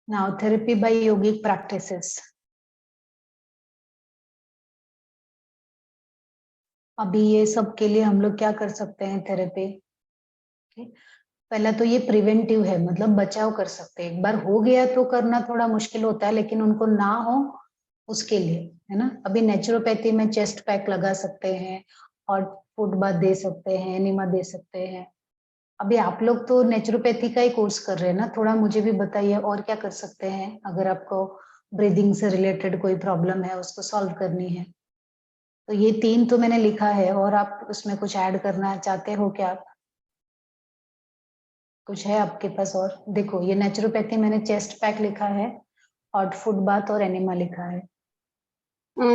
नाउ थेरेपी बाय योगिक प्रैक्टिसेस। अभी ये सब के लिए हम लोग क्या कर सकते हैं थेरेपी? पहला तो ये प्रिवेंटिव है, मतलब बचाव कर सकते हैं। एक बार हो गया तो करना थोड़ा मुश्किल होता है, लेकिन उनको ना हो उसके लिए, है ना। अभी नेचुरोपैथी में चेस्ट पैक लगा सकते हैं, और फूड बाथ दे सकते हैं, एनिमा दे सकते हैं। अभी आप लोग तो नेचुरोपैथी का ही कोर्स कर रहे हैं ना, थोड़ा मुझे भी बताइए और क्या कर सकते हैं अगर आपको ब्रीदिंग से रिलेटेड कोई प्रॉब्लम है उसको सॉल्व करनी है। तो ये 3 तो मैंने लिखा है, और आप उसमें कुछ ऐड करना चाहते हो क्या? आप कुछ है आपके पास? और देखो, ये नेचुरोपैथी मैंने चेस्ट पैक लिखा है, हॉट फूड बाथ और एनिमा लिखा है।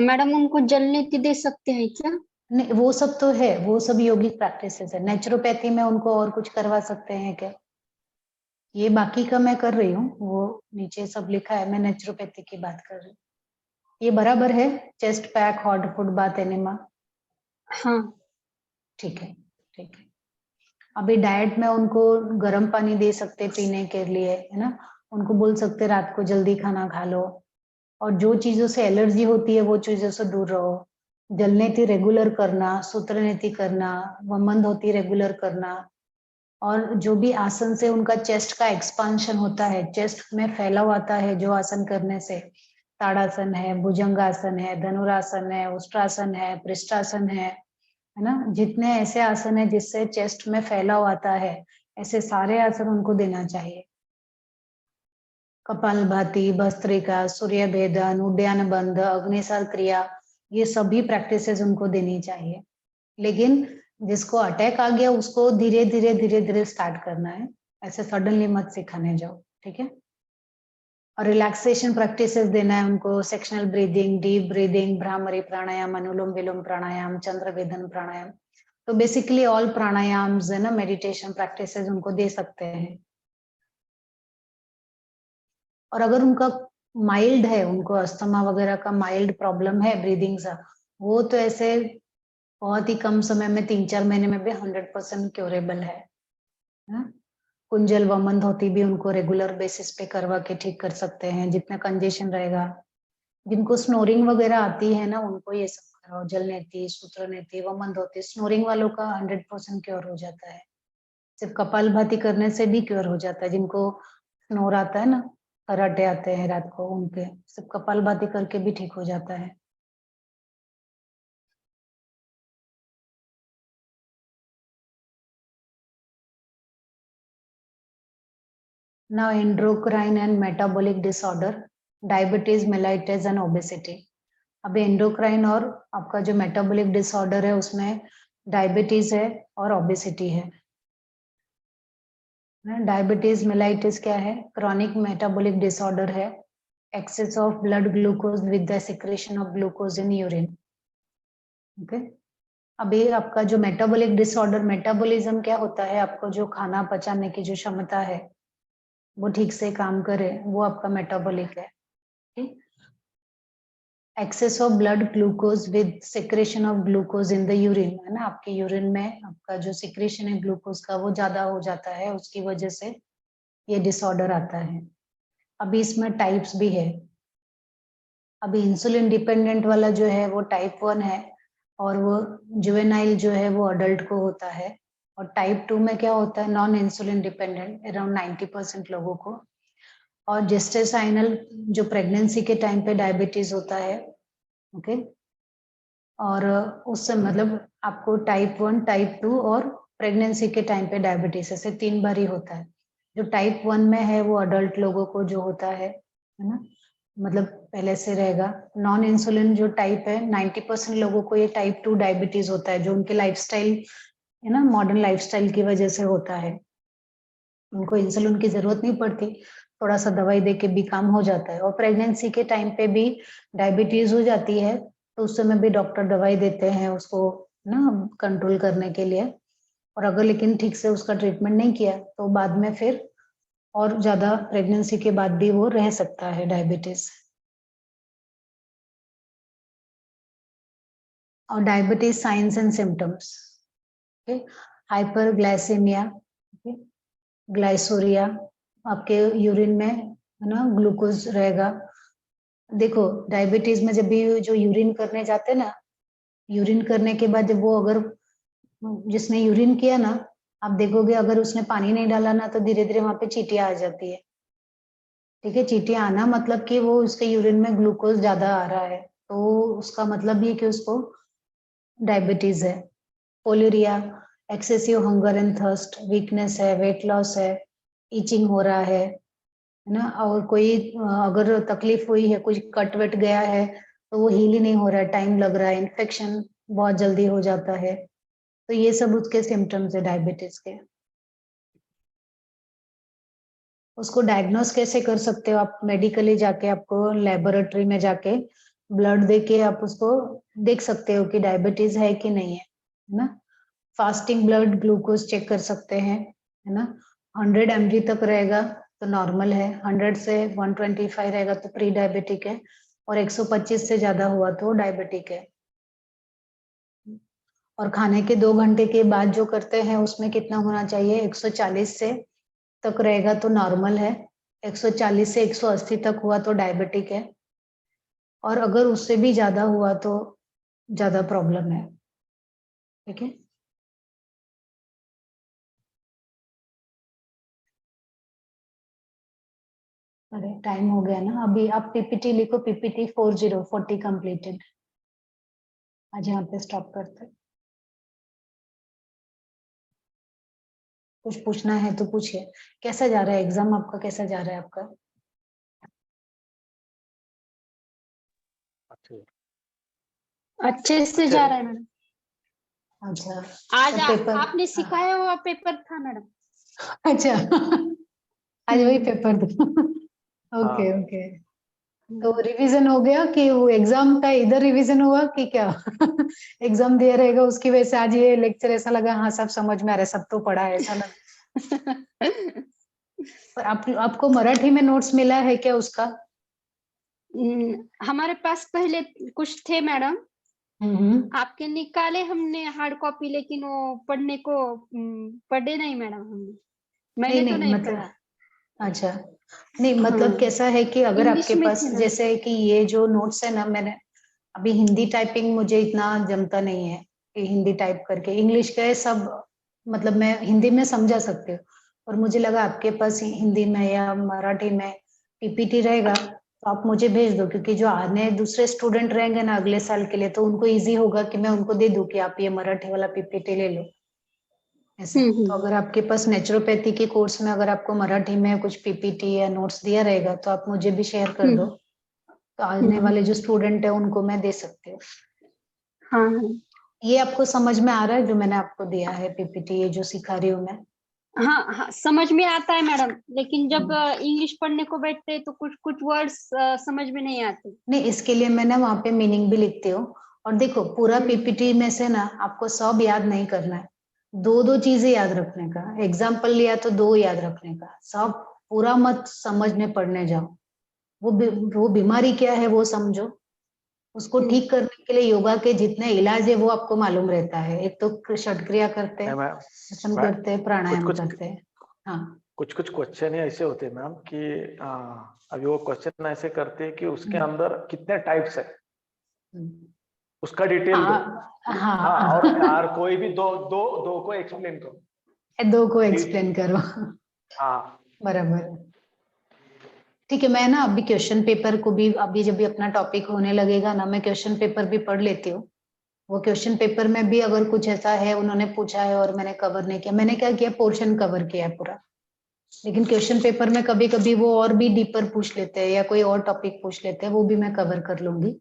मैडम उनको जल नीति दे सकते हैं क्या? नहीं, वो सब तो है, वो सब योगिक प्रैक्टिसेस है। नेचुरोपैथी में उनको और कुछ करवा सकते हैं क्या? ये बाकी का मैं कर रही हूँ, वो नीचे सब लिखा है, मैं नेचुरोपैथी की बात कर रही हूँ। ये बराबर है? Chest pack, hot foot bath, enema. हाँ। ठीक है, ठीक है। अभी डाइट में उनको गर्म पानी दे सकते पीने के लिए, है ना। उनको बोल सकते रात को जल्दी खाना खा लो, और जो चीजों से एलर्जी होती है वो चीजों से दूर रहो। जलनेति रेगुलर करना, सूत्रनेति करना, वमन होती रेगुलर करना, और जो भी आसन से उनका चेस्ट का एक्सपांशन होता है, चेस्ट में फैलाव आता है जो आसन करने से, ताड़ासन है, भुजंगासन है, धनुरासन है, उष्ट्रासन है, पृष्ठासन है ना। जितने ऐसे आसन है जिससे चेस्ट में फैलाव आता है, ऐसे सारे आसन उनको देना चाहिए। कपालभाति, भस्त्रिका, सूर्य भेदन, उड्डयन बंध, अग्निसार क्रिया, ये सभी प्रैक्टिसेस उनको देनी चाहिए। लेकिन जिसको अटैक आ गया उसको धीरे धीरे धीरे धीरे स्टार्ट करना है, ऐसे सडनली मत सिखाने जाओ, ठीक है। और रिलैक्सेशन प्रैक्टिसेस देना है उनको, sectional breathing, deep breathing, Bhramari pranayama, Anulom Vilom pranayama, Chandra Vedan pranayama. तो बेसिकली ऑल प्राणायाम्स है ना, मेडिटेशन प्रैक्टिसेस उनको दे सकते हैं। और अगर उनका माइल्ड है, उनको अस्थमा वगैरह का माइल्ड प्रॉब्लम है ब्रीदिंग सा, वो तो ऐसे बहुत ही कम समय में 3-4 महीने में भी 100% क्योरेबल है ना? कुंजल वमन होती भी उनको रेगुलर बेसिस पे करवा के ठीक कर सकते हैं, जितना कंजेशन रहेगा। जिनको स्नोरिंग वगैरह आती है ना, उनको ये सब कराओ, जल नेति, सूत्र नेति, वमन होती। स्नोरिंग वालों का 100% क्योर हो जाता है। सिर्फ कपालभाति करने से भी क्योर हो जाता है। जिनको स्नोर आता है ना, कराटे आते हैं रात को, उनके सिर्फ कपालभाति करके भी ठीक हो जाता है। Now endocrine and metabolic disorder, diabetes, mellitus and obesity. अभी एंडोक्राइन और आपका जो मेटाबॉलिक डिसऑर्डर है उसमें डायबिटीज है और ओबेसिटी है। डायबिटीज मेलाइटिस क्या है? क्रॉनिक मेटाबॉलिक डिसऑर्डर है, excess of blood glucose with the secretion of glucose in urine. Okay, अभी आपका जो मेटाबॉलिक डिसऑर्डर, मेटाबॉलिज्म क्या होता है? आपको जो खाना पचाने की जो क्षमता है वो ठीक से काम करे, वो आपका मेटाबॉलिक है। ठीक, excess of blood glucose with secretion of glucose in the urine, है ना। आपके यूरिन में आपका जो सिक्रेशन है ग्लूकोज का वो ज्यादा हो जाता है, उसकी वजह से ये डिसऑर्डर आता है। अभी इसमें टाइप्स भी है। अभी इंसुलिन डिपेंडेंट वाला जो है वो टाइप 1 है, और वो जुवेनाइल जो है वो अडल्ट को होता है। और टाइप 2 में क्या होता है? नॉन इंसुलिन डिपेंडेंट, अराउंड 90% लोगों को। और जेस्टेसाइनल जो प्रेगनेंसी के टाइम पे डायबिटीज होता है, ओके। और उससे मतलब आपको टाइप 1, टाइप 2 और प्रेगनेंसी के टाइम पे डायबिटीज, ऐसे 3 बार ही होता है। जो टाइप 1 में है वो अडल्ट लोगों को जो होता है ना, मतलब पहले से रहेगा। नॉन इंसुलिन जो टाइप है, 90% लोगों को ये टाइप 2 डायबिटीज होता है, जो उनके लाइफस्टाइल है ना, मॉडर्न लाइफस्टाइल की वजह से होता है। उनको इंसुलिन की जरूरत नहीं पड़ती, थोड़ा सा दवाई दे के भी काम हो जाता है। और प्रेगनेंसी के टाइम पे भी डायबिटीज हो जाती है, तो उस समय भी डॉक्टर दवाई देते हैं उसको ना कंट्रोल करने के लिए। और अगर लेकिन ठीक से उसका ट्रीटमेंट नहीं किया तो बाद में फिर और ज्यादा प्रेगनेंसी के बाद भी वो रह सकता है डायबिटीज। और diabetes signs and symptoms, hyperglycaemia, glycosuria, आपके यूरिन में है ना, ग्लूकोज रहेगा। देखो डायबिटीज में जब भी जो यूरिन करने जाते हैं ना, यूरिन करने के बाद जब वो अगर जिसने यूरिन किया ना, आप देखोगे अगर उसने पानी नहीं डाला ना तो धीरे धीरे वहां पे चींटियां आ जाती है। ठीक है, चींटियां आना मतलब कि वो उसके यूरिन में ग्लूकोज ज्यादा आ रहा है, तो उसका मतलब ये कि उसको डायबिटीज है। Polyuria, excessive hunger and thirst, weakness है, वेट लॉस है, इचिंग हो रहा है ना, और कोई अगर तकलीफ हुई है, कुछ कट वट गया है तो वो हील ही नहीं हो रहा है, टाइम लग रहा है, इन्फेक्शन बहुत जल्दी हो जाता है, तो ये सब उसके सिम्टम्स है डायबिटीज के। उसको डायग्नोस कैसे कर सकते हो आप? मेडिकली जाके, आपको लेबोरेटरी में जाके ब्लड दे के आप उसको देख सकते हो कि डायबिटीज है कि नहीं है ना। फास्टिंग ब्लड ग्लूकोज चेक कर सकते हैं, है ना। 100 mg तक रहेगा तो नॉर्मल है, 100 से 125 रहेगा तो प्री डायबिटिक है, और 125 से ज्यादा हुआ तो डायबिटिक है। और खाने के 2 घंटे के बाद जो करते हैं उसमें कितना होना चाहिए? 140 से तक रहेगा तो नॉर्मल है, 140 से 180 तक हुआ तो डायबिटिक है, और अगर उससे भी ज्यादा हुआ तो ज्यादा प्रॉब्लम है। ठीक है, अरे टाइम हो गया ना, अभी आप पीपीटी लिखो, पीपीटी 40 कंप्लीटेड। आज यहाँ पे स्टॉप करते हैं। कुछ पूछना है तो पूछिए। कैसा जा रहा है एग्जाम आपका? कैसा जा रहा है आपका? अच्छे से अच्छा। जा रहा है मैडम। अच्छा, आज तो पेपर आपने सिखाया हुआ पेपर था मैडम। अच्छा आज वही पेपर था। ओके हाँ। ओके, तो रिवीजन हो गया कि वो एग्जाम का इधर रिवीजन हुआ कि क्या? एग्जाम दिया रहेगा उसकी वजह से आज ये लेक्चर ऐसा लगा, हाँ सब समझ में आ रहा है, सब तो पढ़ा है ऐसा लगा। पर आपको मराठी में नोट्स मिला है क्या उसका? हमारे पास पहले कुछ थे मैडम, हम्म, आपके निकाले हमने हार्ड कॉपी, लेकिन वो पढ़ने को पढ़े नहीं मैडम हमने। नहीं मैंने तो नहीं नहीं मतलब, पढ़ा। अच्छा नहीं मतलब हाँ, कैसा है कि अगर इंग्लिश आपके में पास थे ना। जैसे कि ये जो नोट्स है ना, मैंने अभी हिंदी टाइपिंग मुझे इतना जमता नहीं है कि हिंदी टाइप करके, इंग्लिश का है सब, मतलब मैं हिंदी में समझा सकती हूँ, और मुझे लगा आपके पास हिंदी में या मराठी में पीपीटी रहेगा तो आप मुझे भेज दो, क्योंकि जो आने दूसरे स्टूडेंट रहेंगे ना अगले साल के लिए, तो उनको इजी होगा कि मैं उनको दे दूं कि आप ये मराठी वाला पीपीटी ले लो, ऐसा। तो अगर आपके पास नेचुरोपैथी के कोर्स में अगर आपको मराठी में कुछ पीपीटी या नोट्स दिया रहेगा तो आप मुझे भी शेयर कर दो, तो आने वाले जो स्टूडेंट है उनको मैं दे सकती हूँ। हाँ ये आपको समझ में आ रहा है जो मैंने आपको दिया है पीपीटी, ये जो सिखा रही हूँ मैं? हाँ हाँ, समझ में आता है मैडम, लेकिन जब इंग्लिश पढ़ने को बैठते हैं तो कुछ कुछ वर्ड्स समझ में नहीं आते। नहीं, इसके लिए मैं ना वहाँ पे मीनिंग भी लिखती हूँ। और देखो पूरा पीपीटी में से ना आपको सब याद नहीं करना है, दो दो चीजें याद रखने का। एग्जाम्पल लिया तो दो याद रखने का, सब पूरा मत समझने पढ़ने जाओ। वो बीमारी क्या है वो समझो, उसको ठीक करने के लिए योगा के जितने इलाज है वो आपको मालूम रहता है। एक तो षटक्रिया करते हैं, मैम आसन करते हैं, कुछ प्राणायाम कुछ करते हैं। हाँ, कुछ कुछ क्वेश्चन ऐसे होते हैं मैम कि अभी वो क्वेश्चन ऐसे करते हैं कि उसके हम्म, अंदर कितने टाइप्स है, हम्म। उसका डिटेल दो। हाँ हाँ, और हाँ यार कोई भी दो दो दो को एक्सप्लेन करो। दो को ठीक। एक्सप्लेन करो। हाँ। बराबर, ठीक है। मैं ना अभी क्वेश्चन पेपर को भी, अभी जब भी अपना टॉपिक होने लगेगा ना, मैं क्वेश्चन पेपर भी पढ़ लेती हूँ। वो क्वेश्चन पेपर में भी अगर कुछ ऐसा है उन्होंने पूछा है और मैंने कवर नहीं किया, मैंने क्या किया, पोर्शन कवर किया है पूरा। लेकिन क्वेश्चन पेपर में कभी कभी वो और भी डीपर पूछ लेते हैं या कोई और टॉपिक पूछ लेते हैं, वो भी मैं कवर कर लूंगी।